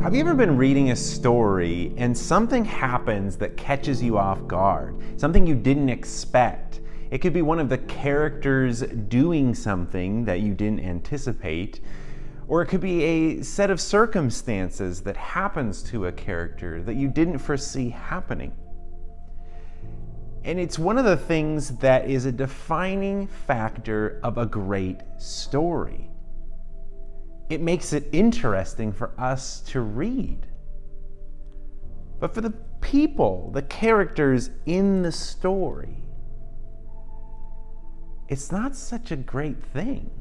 Have you ever been reading a story and something happens that catches you off guard? Something you didn't expect. It could be one of the characters doing something that you didn't anticipate, or it could be a set of circumstances that happens to a character that you didn't foresee happening. And it's one of the things that is a defining factor of a great story. It makes it interesting for us to read. But for the people, the characters in the story, it's not such a great thing.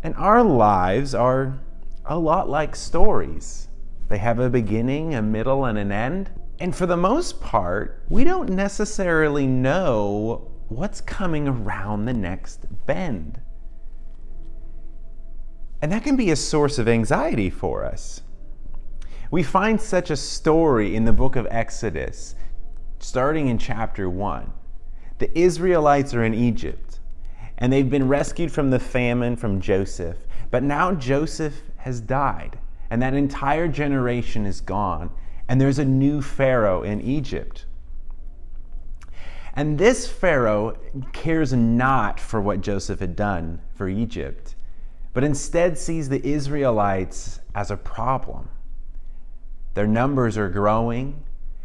And our lives are a lot like stories. They have a beginning, a middle, and an end. And for the most part, we don't necessarily know what's coming around the next bend. And that can be a source of anxiety for us. We find such a story in the book of Exodus, starting in chapter 1. The Israelites are in Egypt, and they've been rescued from the famine from Joseph. But now Joseph has died, and that entire generation is gone, and there's a new Pharaoh in Egypt. And this Pharaoh cares not for what Joseph had done for Egypt, but instead sees the Israelites as a problem. Their numbers are growing,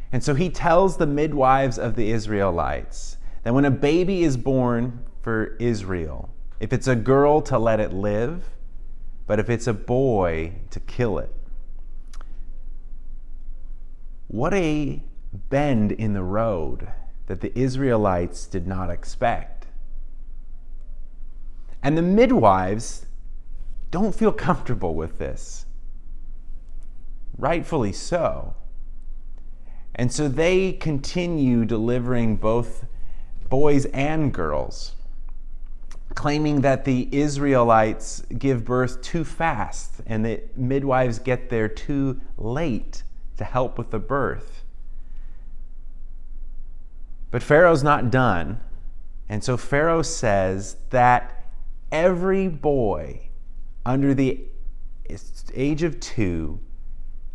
and so he tells the midwives of the Israelites that when a baby is born for Israel, if it's a girl, to let it live, but if it's a boy, to kill it. What a bend in the road that the Israelites did not expect. And the midwives don't feel comfortable with this. Rightfully so. And so they continue delivering both boys and girls, claiming that the Israelites give birth too fast and the midwives get there too late to help with the birth. But Pharaoh's not done. And so Pharaoh says that every boy under the age of 2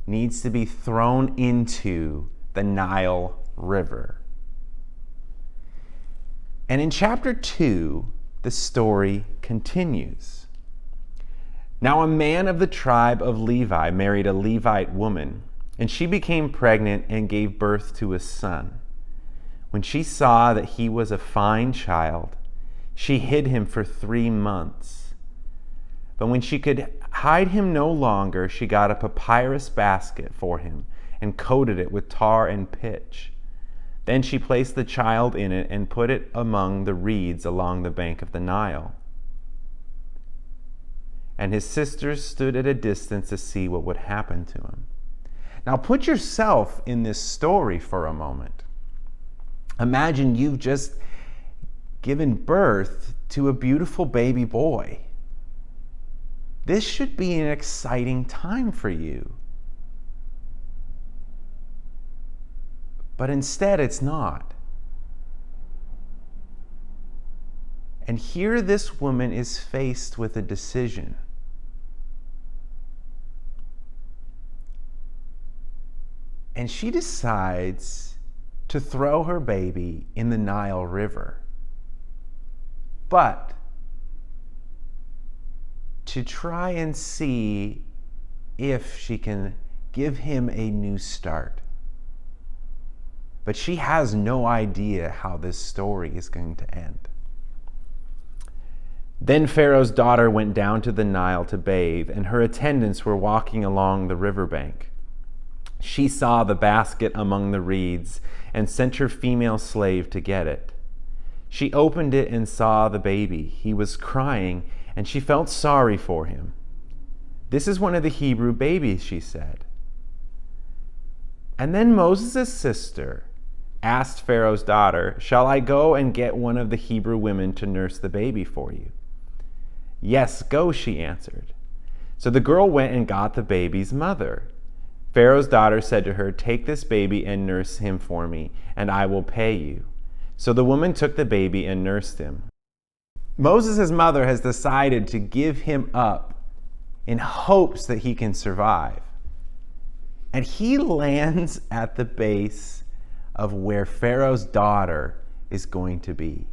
needs to be thrown into the Nile River. And in chapter 2, the story continues. Now a man of the tribe of Levi married a Levite woman, and she became pregnant and gave birth to a son. When she saw that he was a fine child, she hid him for 3 months. But when she could hide him no longer, she got a papyrus basket for him and coated it with tar and pitch. Then she placed the child in it and put it among the reeds along the bank of the Nile. And his sisters stood at a distance to see what would happen to him. Now put yourself in this story for a moment. Imagine you've just given birth to a beautiful baby boy. This should be an exciting time for you. But instead, it's not. And here this woman is faced with a decision. And she decides to throw her baby in the Nile River. But to try and see if she can give him a new start. But she has no idea how this story is going to end. Then Pharaoh's daughter went down to the Nile to bathe, and her attendants were walking along the riverbank. She saw the basket among the reeds and sent her female slave to get it. She opened it and saw the baby. He was crying, and she felt sorry for him. "This is one of the Hebrew babies," she said. And then Moses' sister asked Pharaoh's daughter, "Shall I go and get one of the Hebrew women to nurse the baby for you?" "Yes, go," she answered. So the girl went and got the baby's mother. Pharaoh's daughter said to her, "Take this baby and nurse him for me, and I will pay you." So the woman took the baby and nursed him. Moses' mother has decided to give him up in hopes that he can survive. And he lands at the base of where Pharaoh's daughter is going to be.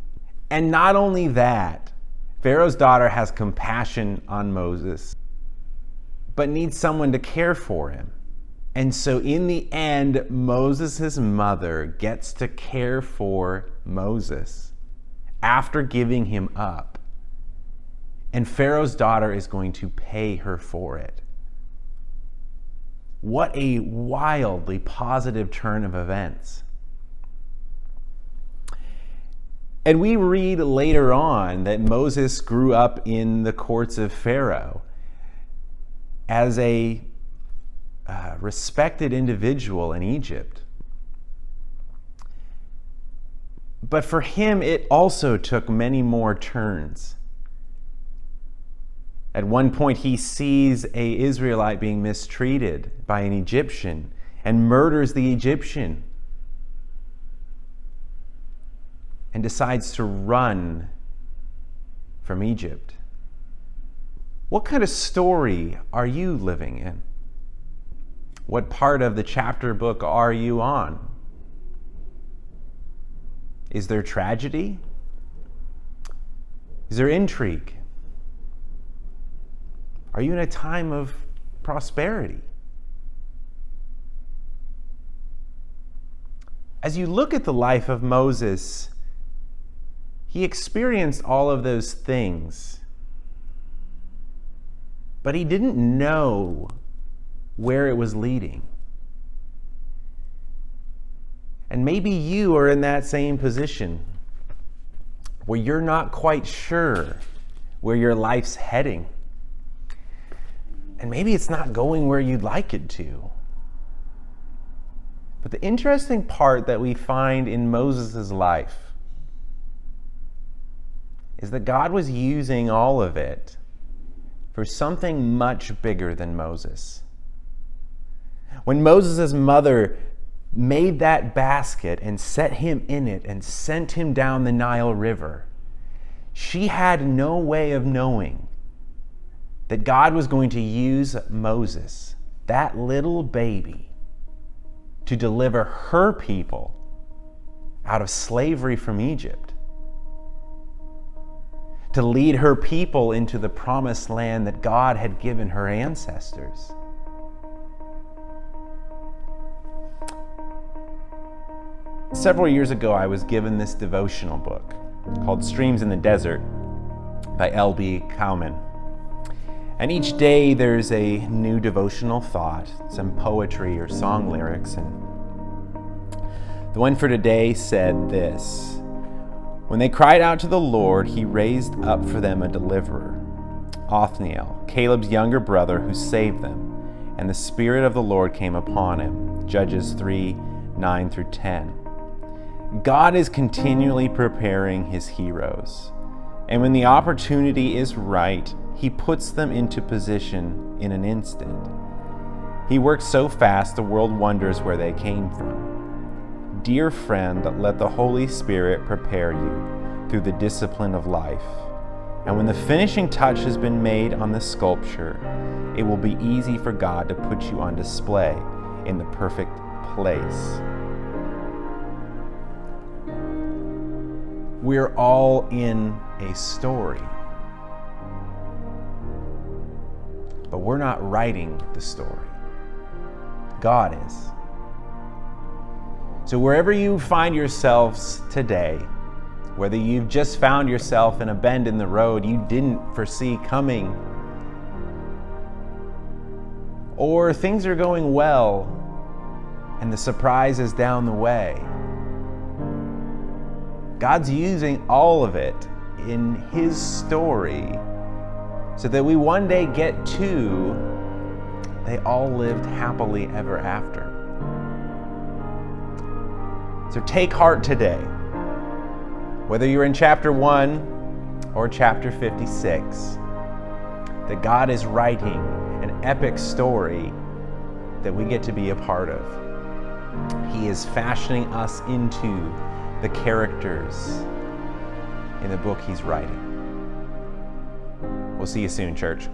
And not only that, Pharaoh's daughter has compassion on Moses, but needs someone to care for him. And so in the end, Moses' mother gets to care for Moses after giving him up. And Pharaoh's daughter is going to pay her for it. What a wildly positive turn of events. And we read later on that Moses grew up in the courts of Pharaoh as a respected individual in Egypt. But for him, it also took many more turns. At one point, he sees an Israelite being mistreated by an Egyptian and murders the Egyptian and decides to run from Egypt. What kind of story are you living in? What part of the chapter book are you on? Is there tragedy? Is there intrigue? Are you in a time of prosperity? As you look at the life of Moses, he experienced all of those things, but he didn't know where it was leading. And maybe you are in that same position where you're not quite sure where your life's heading. And maybe it's not going where you'd like it to. But the interesting part that we find in Moses' life is that God was using all of it for something much bigger than Moses. When Moses' mother made that basket and set him in it and sent him down the Nile River, she had no way of knowing that God was going to use Moses, that little baby, to deliver her people out of slavery from Egypt, to lead her people into the promised land that God had given her ancestors. Several years ago, I was given this devotional book called Streams in the Desert by L.B. Cowman. And each day there's a new devotional thought, some poetry or song lyrics. And the one for today said this: "When they cried out to the Lord, he raised up for them a deliverer, Othniel, Caleb's younger brother, who saved them. And the Spirit of the Lord came upon him." Judges 3:9-10. God is continually preparing his heroes. And when the opportunity is right, he puts them into position in an instant. He works so fast, the world wonders where they came from. Dear friend, let the Holy Spirit prepare you through the discipline of life. And when the finishing touch has been made on the sculpture, it will be easy for God to put you on display in the perfect place. We're all in a story, but we're not writing the story. God is. So wherever you find yourselves today, whether you've just found yourself in a bend in the road you didn't foresee coming, or things are going well and the surprise is down the way, God's using all of it in his story so that we one day get to they all lived happily ever after. So take heart today, whether you're in chapter 1 or chapter 56, that God is writing an epic story that we get to be a part of. He is fashioning us into the characters in the book he's writing. We'll see you soon, church.